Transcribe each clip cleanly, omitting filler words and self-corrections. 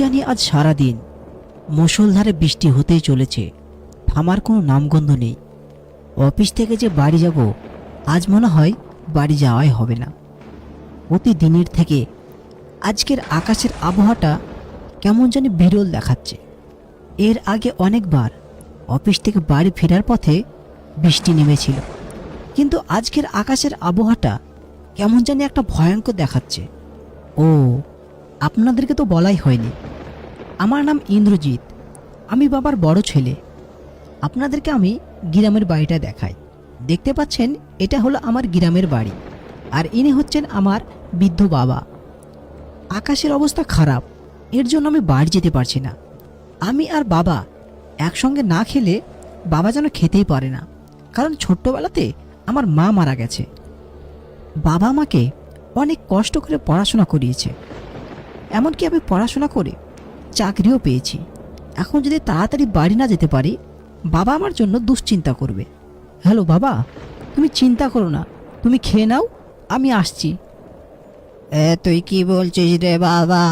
জানি আজ সারা দিন মুষলধারে বৃষ্টি হতেই চলেছে, থামার কোনো নামগন্ধ নেই। অফিস থেকে যে বাড়ি যাব, আজ মনে হয় বাড়ি যাওয়াই হবে না। প্রতিদিনের থেকে আজকের আকাশের আবহাওয়াটা কেমন জানি বিরল দেখাচ্ছে। এর আগে অনেকবার অফিস থেকে বাড়ি ফেরার পথে বৃষ্টি নেমেছিল, কিন্তু আজকের আকাশের আবহাওয়াটা কেমন জানি একটা ভয়ঙ্কর দেখাচ্ছে। ও, আপনাদেরকে তো বলাই হয়নি, আমার নাম ইন্দ্রজিৎ, আমি বাবার বড় ছেলে। আপনাদেরকে আমি গ্রামের বাড়িটা দেখাই। দেখতে পাচ্ছেন, এটা হলো আমার গ্রামের বাড়ি, আর ইনি হচ্ছেন আমার বৃদ্ধ বাবা। আকাশের অবস্থা খারাপ, এর জন্য আমি বাড়ি যেতে পারছি না। আমি আর বাবা একসঙ্গে না খেলে বাবা যেন খেতেই পারে না, কারণ ছোট্টবেলাতে আমার মা মারা গেছে। বাবা আমাকে অনেক কষ্ট করে পড়াশোনা করিয়েছে, এমনকি আমি পড়াশোনা করে চাকরিও পেয়েছি। এখন যদি তাড়াতাড়ি বাড়ি না যেতে পারি, বাবা আমার জন্য দুশ্চিন্তা করবে। হ্যালো বাবা, তুমি চিন্তা করো না, তুমি খেয়ে নাও, আমি আসছি। তুই কি বলছিস রে বাবা?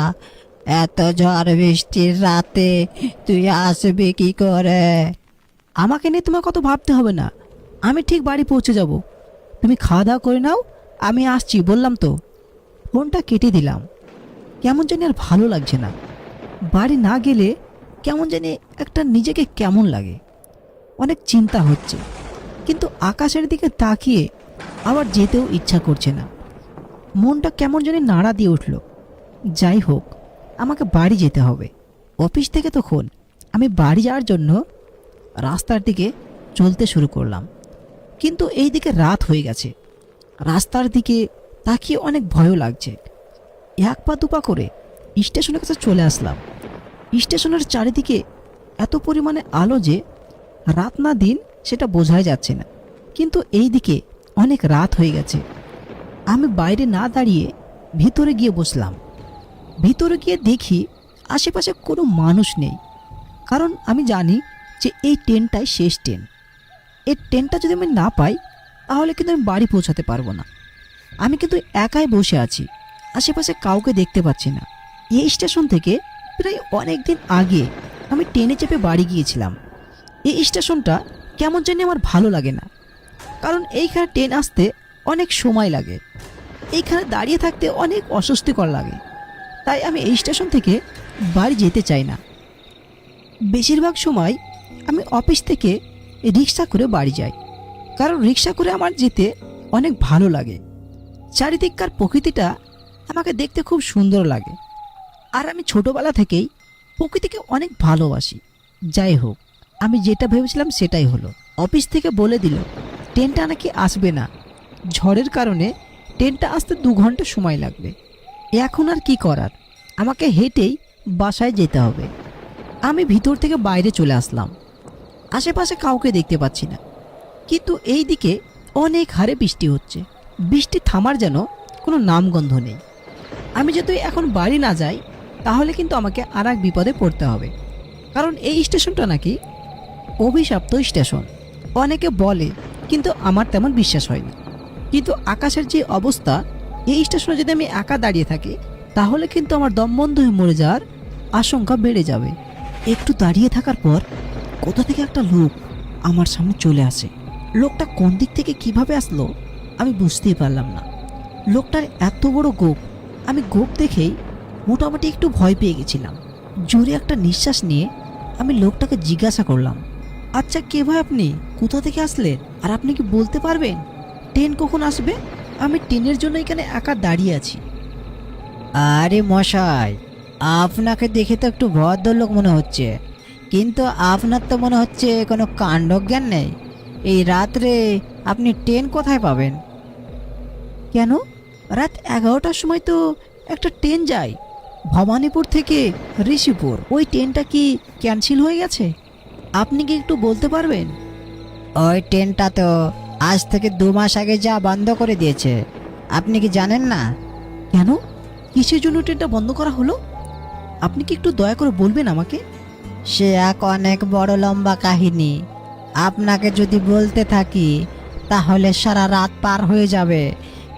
এত ঝড় বৃষ্টির রাতে তুই আসবি কি করে? আমাকে নিয়ে তোমার কত ভাবতে হবে না, আমি ঠিক বাড়ি পৌঁছে যাব। তুমি খাওয়া দাওয়া করে নাও, আমি আসছি বললাম তো। ফোনটা কেটে দিলাম। কেমন জানি আর ভালো লাগছে না। বাড়ি না গেলে কেমন জানি একটা নিজেকে কেমন লাগে, অনেক চিন্তা হচ্ছে, কিন্তু আকাশের দিকে তাকিয়ে আবার যেতেও ইচ্ছা করছে না। মনটা কেমন জানি নাড়া দিয়ে উঠল। যাই হোক, আমাকে বাড়ি যেতে হবে। অফিস থেকে তখন আমি বাড়ি যাওয়ার জন্য রাস্তার দিকে চলতে শুরু করলাম, কিন্তু এই দিকে রাত হয়ে গেছে। রাস্তার দিকে তাকিয়ে অনেক ভয়ও লাগছে। এক পা দুপা করে স্টেশনের কাছে চলে আসলাম। স্টেশনের চারিদিকে এত পরিমাণে আলো যে রাত না দিন সেটা বোঝাই যাচ্ছে না, কিন্তু এই দিকে অনেক রাত হয়ে গেছে। আমি বাইরে না দাঁড়িয়ে ভিতরে গিয়ে বসলাম। ভিতরে গিয়ে দেখি আশেপাশে কোনো মানুষ নেই, কারণ আমি জানি যে এই ট্রেনটাই শেষ ট্রেন। এই ট্রেনটা যদি আমি না পাই, তাহলে কিন্তু আমি বাড়ি পৌঁছাতে পারবো না। আমি কিন্তু একাই বসে আছি, আশেপাশে কাউকে দেখতে পাচ্ছি না। এই স্টেশন থেকে প্রায় অনেক দিন আগে আমি ট্রেনে চেপে বাড়ি গিয়েছিলাম। এই স্টেশনটা কেমন জানি আমার ভালো লাগে না, কারণ এইখানে ট্রেন আসতে অনেক সময় লাগে। এইখানে দাঁড়িয়ে থাকতে অনেক অস্বস্তিকর লাগে, তাই আমি এই স্টেশন থেকে বাড়ি যেতে চাই না। বেশিরভাগ সময় আমি অফিস থেকে রিক্সা করে বাড়ি যাই, কারণ রিক্সা করে আমার যেতে অনেক ভালো লাগে। চারিদিককার প্রকৃতিটা আমাকে দেখতে খুব সুন্দর লাগে, আর আমি ছোটোবেলা থেকেই প্রকৃতিকে অনেক ভালোবাসি। যাই হোক, আমি যেটা ভেবেছিলাম সেটাই হলো। অফিস থেকে বলে দিল ট্রেনটা নাকি আসবে না, ঝড়ের কারণে ট্রেনটা আসতে 2 ঘন্টা সময় লাগবে। এখন আর কি করার, আমাকে হেঁটেই বাসায় যেতে হবে। আমি ভিতর থেকে বাইরে চলে আসলাম। আশেপাশে কাউকে দেখতে পাচ্ছি না, কিন্তু এই দিকে অনেক হারে বৃষ্টি হচ্ছে। বৃষ্টি থামার যেন কোনো নামগন্ধ নেই। আমি যদি এখন বাড়ি না যাই, তাহলে কিন্তু আমাকে আর এক বিপদে পড়তে হবে, কারণ এই স্টেশনটা নাকি অভিশপ্ত স্টেশন। অনেকে বলে, কিন্তু আমার তেমন বিশ্বাস হয়নি। কিন্তু আকাশের যে অবস্থা, এই স্টেশনে যদি আমি একা দাঁড়িয়ে থাকি, তাহলে কিন্তু আমার দম বন্ধ হয়ে মরে যাওয়ার আশঙ্কা বেড়ে যাবে। একটু দাঁড়িয়ে থাকার পর কোথা থেকে একটা লোক আমার সামনে চলে আসে। লোকটা কোন দিক থেকে কিভাবে আসলো আমি বুঝতেই পারলাম না। লোকটার এত বড় গোঁফ, আমি গোঁফ দেখেই মোটামুটি একটু ভয় পেয়ে গেছিলাম। জোরে একটা নিঃশ্বাস নিয়ে আমি লোকটাকে জিজ্ঞাসা করলাম, আচ্ছা কে ভাই আপনি, কোথা থেকে আসলেন, আর আপনি কি বলতে পারবেন ট্রেন কখন আসবে? আমি ট্রেনের জন্য এখানে একা দাঁড়িয়ে আছি। আরে মশাই, আপনাকে দেখে তো একটু ভদ্রলোক মনে হচ্ছে, কিন্তু আপনার তো মনে হচ্ছে কোনো কাণ্ডজ্ঞান নেই। এই রাত্রে আপনি ট্রেন কোথায় পাবেন? কেন, রাত 11টার সময় তো একটা ট্রেন যায় ভবানীপুর থেকে ঋষিপুর। ওই ট্রেনটা কি ক্যান্সেল হয়ে গেছে? আপনি কি একটু বলতে পারবেন? ওই ট্রেনটা তো আজ থেকে 2 মাস আগে যা বন্ধ করে দিয়েছে, আপনি কি জানেন না? কেন, কিসের জন্য ট্রেনটা বন্ধ করা হলো? আপনি কি একটু দয়া করে বলবেন আমাকে? সে এক অনেক বড় লম্বা কাহিনী। আপনাকে যদি বলতে থাকি তাহলে সারা রাত পার হয়ে যাবে,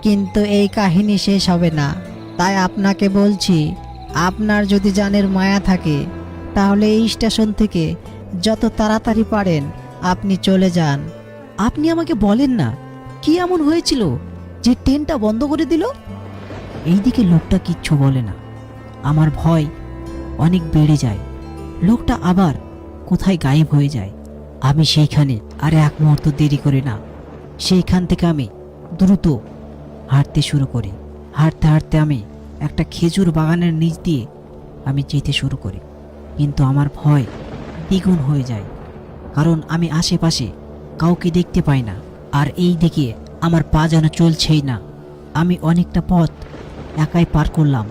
কিন্তু এই কাহিনী শেষ হবে না। তাই আপনাকে বলছি, আপনার যদি জানের মায়া থাকে তাহলে এই স্টেশন থেকে যত তাড়াতাড়ি পারেন আপনি চলে যান। আপনি আমাকে বলেন না কি এমন হয়েছিল যে ট্রেনটা বন্ধ করে দিল? এইদিকে লোকটা কিচ্ছু বলে না। আমার ভয় অনেক বেড়ে যায়। লোকটা আবার কোথায় গায়েব হয়ে যায়। আমি সেইখানে আর এক মুহূর্ত দেরি করি না। সেইখান থেকে আমি দ্রুত হাঁটতে শুরু করি। হাঁটতে হাঁটতে আমি একটা খেজুর বাগানের নিচ দিয়ে আমি যেতে শুরু করি। কিন্তু আমার ভয় দ্বিগুণ হয়ে যায়, কারণ আমি আশেপাশে কাউকে দেখতে পাই না। আর এই দিকে আমার পা যেন চলছেই না। আমি অনেকটা পথ একাই পার করলাম।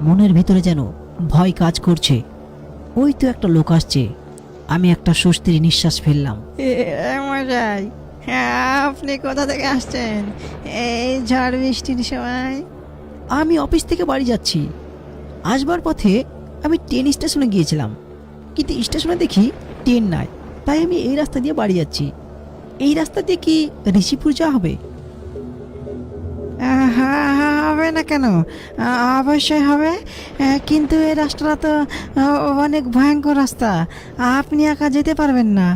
মনের ভিতরে যেন ভয় কাজ করছে। ওই তো একটা লোক আসছে। আমি একটা স্বস্তির নিঃশ্বাস ফেললাম। মশাই, আপনি কোথা থেকে আসছেন এই ঝড় বৃষ্টির সময়? আমি অফিস থেকে বাড়ি যাচ্ছি। আসবার পথে আমি ট্রেন স্টেশনে গিয়েছিলাম, কিন্তু স্টেশনে দেখি ট্রেন নাই। তাই আমি এই রাস্তা দিয়ে বাড়ি যাচ্ছি। এই রাস্তা দিয়ে কি ঋষিপুর যাওয়া হবে? হবে না কেন? অবশ্যই হবে, কিন্তু এই রাস্তাটা তো অনেক ভয়ঙ্কর রাস্তা, আপনি একা যেতে পারবেন না।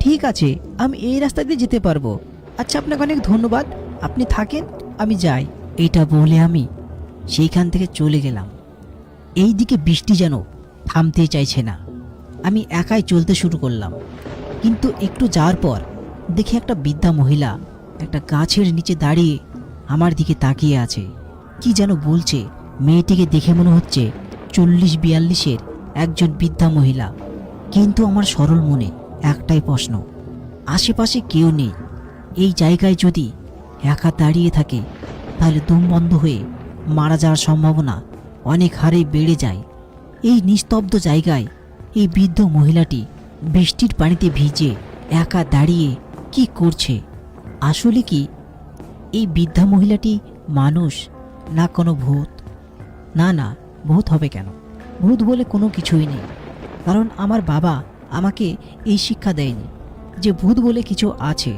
ঠিক আছে, আমি এই রাস্তা দিয়ে যেতে পারবো। আচ্ছা, আপনাকে অনেক ধন্যবাদ। আপনি থাকেন, আমি যাই। এটা বলে আমি সেইখান থেকে চলে গেলাম। এই দিকে বৃষ্টি যেন থামতেই চাইছে না। আমি একাই চলতে শুরু করলাম। কিন্তু একটু যাওয়ার পর দেখি একটা বৃদ্ধা মহিলা একটা গাছের নিচে দাঁড়িয়ে আমার দিকে তাকিয়ে আছে। কি যেন বলছে। মেয়েটিকে দেখে মনে হচ্ছে 40-42-এর একজন বৃদ্ধা মহিলা। কিন্তু আমার সরল মনে একটাই প্রশ্ন, আশেপাশে কেউ নেই। এই জায়গায় যদি একা দাঁড়িয়ে থাকে তাহলে দম বন্ধ হয়ে মারা যাওয়ার সম্ভাবনা অনেক হারে বেড়ে যায়। এই নিস্তব্ধ জায়গায় এই বৃদ্ধ মহিলাটি বৃষ্টির পানিতে ভিজে একা দাঁড়িয়ে কি করছে? আসলে কি এই বৃদ্ধা মহিলাটি মানুষ, না কোনো ভূত? না না, ভূত হবে কেন? ভূত বলে কোনো কিছুই নেই। কারণ আমার বাবা আমাকে এই শিক্ষা দেয়নি যে ভূত বলে কিছু আছে।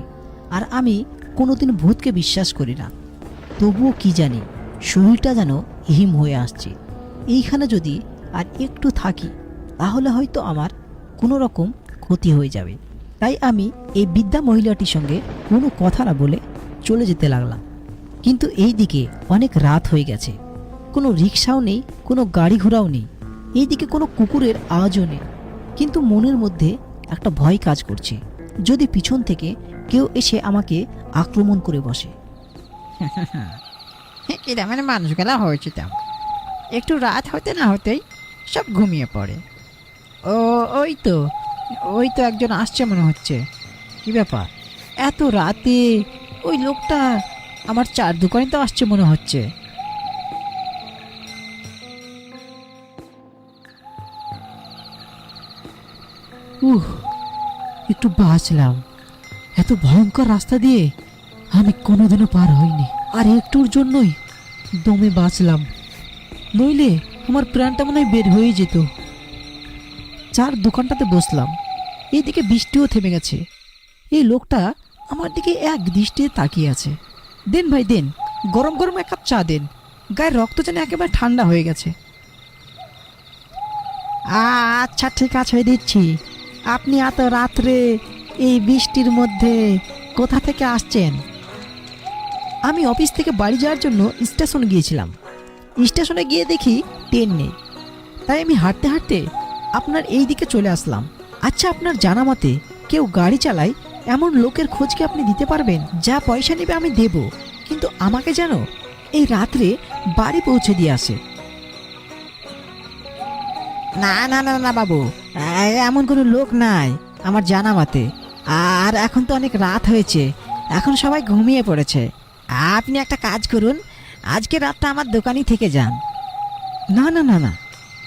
আর আমি কোনোদিন ভূতকে বিশ্বাস করি না। তবুও কি জানি, শরীরটা যেন হিম হয়ে আসছে। এইখানে যদি আর একটু থাকি তাহলে হয়তো আমার কোনো রকম ক্ষতি হয়ে যাবে। তাই আমি এই বৃদ্ধা মহিলাটির সঙ্গে কোনো কথা না বলে চলে যেতে লাগলাম। কিন্তু এই দিকে অনেক রাত হয়ে গেছে। কোনো রিক্সাও নেই, কোনো গাড়ি ঘোড়াও নেই। এইদিকে কোনো কুকুরের আওয়াজও নেই। কিন্তু মনের মধ্যে একটা ভয় কাজ করছে, যদি পিছন থেকে কেউ এসে আমাকে আক্রমণ করে বসে। কিরা মানে মানুষগুলা হয়েছে তেমন, একটু রাত হতে না হতেই সব ঘুমিয়ে পড়ে। ওই তো একজন আসছে মনে হচ্ছে। কি ব্যাপার, এত রাতে ওই লোকটা আমার চার দোকানে তো আসছে মনে হচ্ছে। একটু বাঁচলাম। এত ভয়ঙ্কর রাস্তা দিয়ে আমি কোনোদিনও পার হইনি, আর একটুর জন্যই দমে বাঁচলাম। নইলে আমার প্রাণটা মনে হয় বের হয়ে যেত। চার দোকানটাতে বসলাম। এইদিকে বৃষ্টিও থেমে গেছে। এই লোকটা আমার দিকে এক দৃষ্টিতে তাকিয়ে আছে। দেন ভাই দেন, গরম গরম এক কাপ চা দেন। গায়ের রক্ত যেন একেবারে ঠান্ডা হয়ে গেছে। আচ্ছা ঠিক আছে, দিচ্ছি। আপনি এত রাত্রে এই বৃষ্টির মধ্যে কোথা থেকে আসছেন? আমি অফিস থেকে বাড়ি যাওয়ার জন্য স্টেশন গিয়েছিলাম। স্টেশনে গিয়ে দেখি ট্রেন নেই। তাই আমি হাঁটতে হাঁটতে আপনার এই দিকে চলে আসলাম। আচ্ছা, আপনার জানা মতে কেউ গাড়ি চালায় এমন লোকের খোঁজ কি আপনি দিতে পারবেন? যা পয়সা নেবে আমি দেব, কিন্তু আমাকে যেন এই রাত্রে বাড়ি পৌঁছে দিয়ে আসে। না না না না বাবু, এমন কোনো লোক নাই আমার জানা মতে। আর এখন তো অনেক রাত হয়েছে, এখন সবাই ঘুমিয়ে পড়েছে। আপনি একটা কাজ করুন, আজকে রাতটা আমার দোকানেই থেকে যান। না না না না,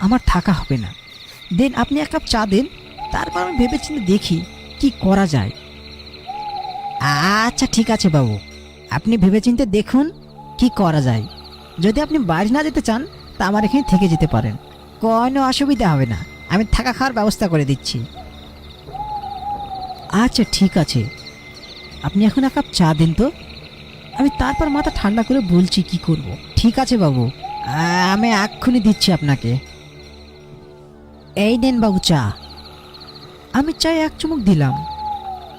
আমার থাকা হবে না। দেন, আপনি এক কাপ চা দেন, তারপর আমি ভেবেচিন্তে দেখি কি করা যায়। আচ্ছা ঠিক আছে বাবু, আপনি ভেবেচিন্তে দেখুন কি করা যায়। যদি আপনি বাড়ি না যেতে চান তা আমার এখানে থেকে যেতে পারেন, কোনো অসুবিধা হবে না। আমি থাকা খাওয়ার ব্যবস্থা করে দিচ্ছি। আচ্ছা ঠিক আছে, আপনি এখন এক কাপ চা দিন তো, আমি তারপর মাথা ঠান্ডা করে বলছি কি করব। ঠিক আছে বাবু, আমি এক্ষুনি দিচ্ছি আপনাকে। এই নেন বাবু চা। আমি চায়ে এক চুমুক দিলাম,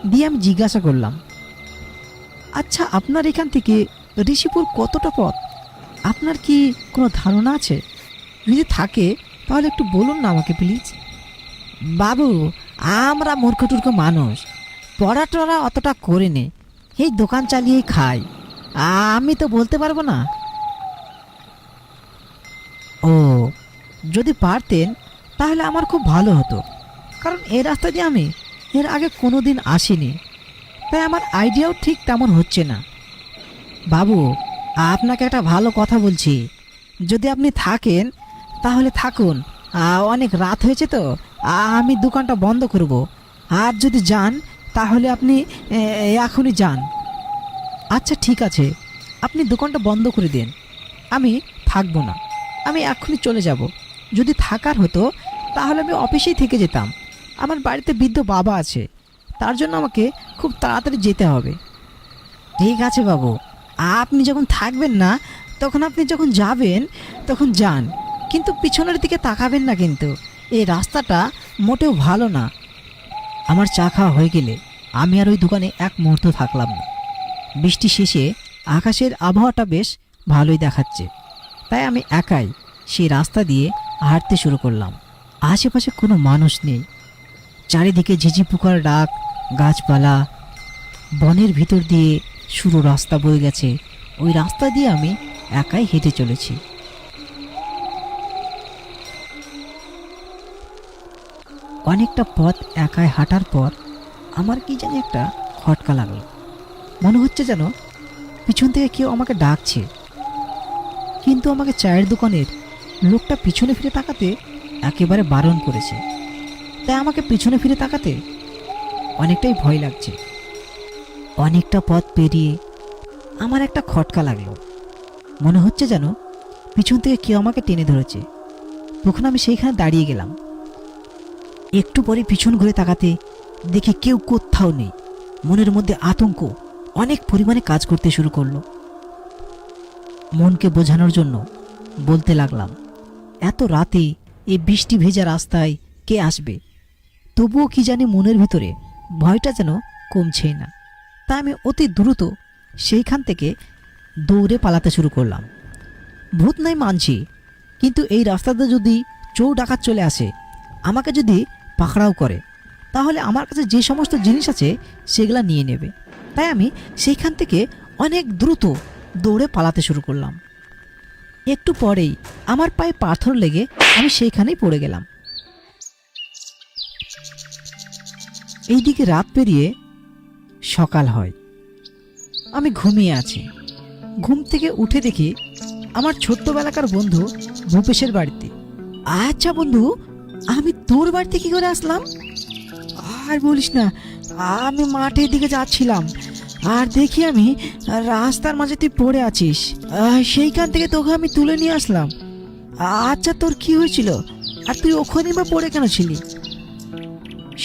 দিয়ে আমি জিজ্ঞাসা করলাম, আচ্ছা আপনার এখান থেকে ঋষিপুর কতটা পথ? আপনার কি কোনো ধারণা আছে? যদি থাকে তাহলে একটু বলুন না আমাকে প্লিজ। বাবু, আমরা মূর্খ টূর্খ মানুষ, পড়া টড়া অতটা করে নে, এই দোকান চালিয়েই খাই, আমি তো বলতে পারবো না। ও, যদি পারতেন তাহলে আমার খুব ভালো হতো, কারণ এই রাস্তা দিয়ে আমি এর আগে কোনো দিন আসিনি, তাই আমার আইডিয়াও ঠিক তেমন হচ্ছে না। বাবু, আপনাকে একটা ভালো কথা বলছি, যদি আপনি থাকেন তাহলে থাকুন, অনেক রাত হয়েছে তো, আমি দোকানটা বন্ধ করব। আর যদি যান তাহলে আপনি এখনই যান। আচ্ছা ঠিক আছে, আপনি দোকানটা বন্ধ করে দিন, আমি থাকবো না, আমি এখনই চলে যাব। যদি থাকার হতো তাহলে আমি অফিসেই থেকে যেতাম, আমার বাড়িতে বৃদ্ধ বাবা আছে, তার জন্য আমাকে খুব তাড়াতাড়ি যেতে হবে। ঠিক আছে বাবু, আপনি যখন থাকবেন না তখন আপনি যখন যাবেন তখন যান, কিন্তু পিছনের দিকে তাকাবেন না, কিন্তু এই রাস্তাটা মোটেও ভালো না। আমার চা খাওয়া হয়ে গেলে আমি আর ওই দোকানে এক মুহূর্ত থাকলাম না। বৃষ্টি শেষে আকাশের আবহাওয়াটা বেশ ভালোই দেখাচ্ছে, তাই আমি একাই সেই রাস্তা দিয়ে হাঁটতে শুরু করলাম। আশেপাশে কোনো মানুষ নেই, চারিদিকে ঝিঝি পোকার ডাক, গাছপালা, বনের ভিতর দিয়ে সরু রাস্তা বয়ে গেছে। ওই রাস্তা দিয়ে আমি একাই হেঁটে চলেছি। অনেকটা পথ একাই হাঁটার পর আমার কি জানি একটা খটকা লাগলো, মনে হচ্ছে যেন পিছন থেকে কেউ আমাকে ডাকছে, কিন্তু আমাকে চায়ের দোকানের লোকটা পিছনে ফিরে তাকাতে একেবারে বারণ করেছে, তাই আমাকে পিছনে ফিরে তাকাতে অনেকটাই ভয় লাগছে। অনেকটা পথ পেরিয়ে আমার একটা খটকা লাগলো, মনে হচ্ছে যেন পিছন থেকে কেউ আমাকে টেনে ধরেছে। তখন আমি সেইখানে দাঁড়িয়ে গেলাম। একটু পরে পিছন ঘুরে তাকাতে দেখি কেউ কোথাও নেই। মনের মধ্যে আতঙ্ক অনেক পরিমাণে কাজ করতে শুরু করলো। মনকে বোঝানোর জন্য বলতে লাগলাম, এত রাতে এই বৃষ্টি ভেজা রাস্তায় কে আসবে? তবুও কি জানি মনের ভিতরে ভয়টা যেন কমছেই না, তাই আমি অতি দ্রুত সেইখান থেকে দৌড়ে পালাতে শুরু করলাম। ভূত নাই মানছি, কিন্তু এই রাস্তাতে যদি চোর ডাকাত চলে আসে, আমাকে যদি পাকড়াও করে, তাহলে আমার কাছে যে সমস্ত জিনিস আছে সেগুলা নিয়ে নেবে। তাই আমি সেইখান থেকে অনেক দ্রুত দৌড়ে পালাতে শুরু করলাম। একটু পরেই আমার পায়ে পাথর লেগে আমি সেইখানেই পড়ে গেলাম। এইদিকে রাত পেরিয়ে সকাল হয়, আমি ঘুমিয়ে আছি। ঘুম থেকে উঠে দেখি আমার ছোট্টবেলাকার বন্ধু ভূপেশের বাড়িতে। আচ্ছা বন্ধু, আমি তোর বাড়িতে কি করে আসলাম? আর বলিস না, আমি মাঠের দিকে যাচ্ছিলাম, আর দেখি আমি রাস্তার মাঝে তুই পড়ে আছিস, সেইখান থেকে তোকে আমি তুলে নিয়ে আসলাম। আচ্ছা তোর কি হয়েছিল, আর তুই ওখানে বা পড়ে কেন ছিলি?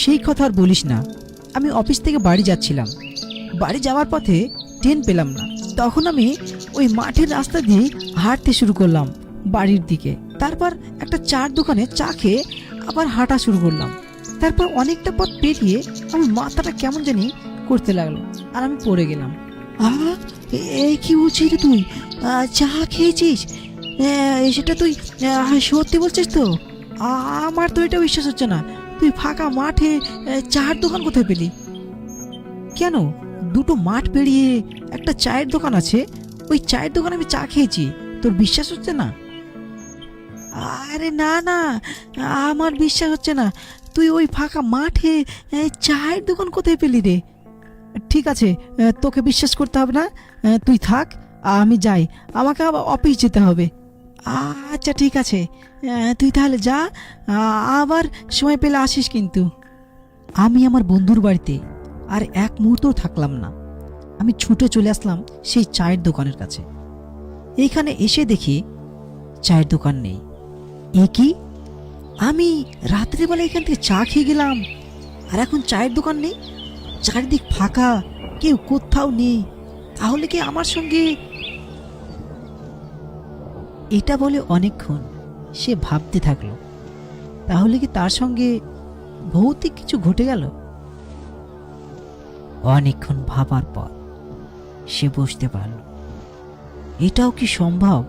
সেই কথা আর বলিস না, আমি অফিস থেকে বাড়ি যাচ্ছিলাম, বাড়ি যাওয়ার পথে ট্রেন পেলাম না, তখন আমি ওই মাঠের রাস্তা দিয়ে হাঁটতে শুরু করলাম বাড়ির দিকে। তারপর একটা চার দোকানে চা খেয়ে আবার হাঁটা শুরু করলাম। তারপর অনেকটা পথ পেরিয়ে আমার মাথাটা কেমন জানি করতে লাগলো, আর আমি পড়ে গেলাম। এই কি বলছিস রে তুই? চা খেয়েছিস? সেটা তুই সত্যি বলছিস তো? আমার তো এটা বিশ্বাস হচ্ছে না। তুই ফাঁকা মাঠে চায়ের দোকান কোথায় পেলি? কেন, দুটো মাঠ পেরিয়ে একটা চায়ের দোকান আছে, ওই চায়ের দোকানে আমি চা খেয়েছি, তোর বিশ্বাস হচ্ছে না? আরে না না, আমার বিশ্বাস হচ্ছে না। তুই ওই ফাঁকা মাঠে চায়ের দোকান কোথায় পেলি রে? ঠিক আছে, তোকে বিশ্বাস করতে হবে না, তুই থাক, আমি যাই, আমাকে আবার অফিস যেতে হবে। আচ্ছা ঠিক আছে, তুই তাহলে যা, আবার সময় পেলে আসিস কিন্তু। আমি আমার বন্ধুর বাড়িতে আর এক মুহূর্তও থাকলাম না, আমি ছুটে চলে আসলাম সেই চায়ের দোকানের কাছে। এইখানে এসে দেখি চায়ের দোকান নেই। এ কি, আমি রাত্রিবেলা এখান থেকে চা খেয়ে গেলাম, আর এখন চায়ের দোকান নেই? চারিদিক ফাঁকা, কেউ কোথাও নেই। তাহলে কি আমার সঙ্গে এটা বলে অনেকক্ষণ সে ভাবতে থাকলো, তাহলে কি তার সঙ্গে ভৌতিক কিছু ঘটে গেল? অনেকক্ষণ ভাবার পর সে বুঝতে পারল এটাও কি সম্ভব।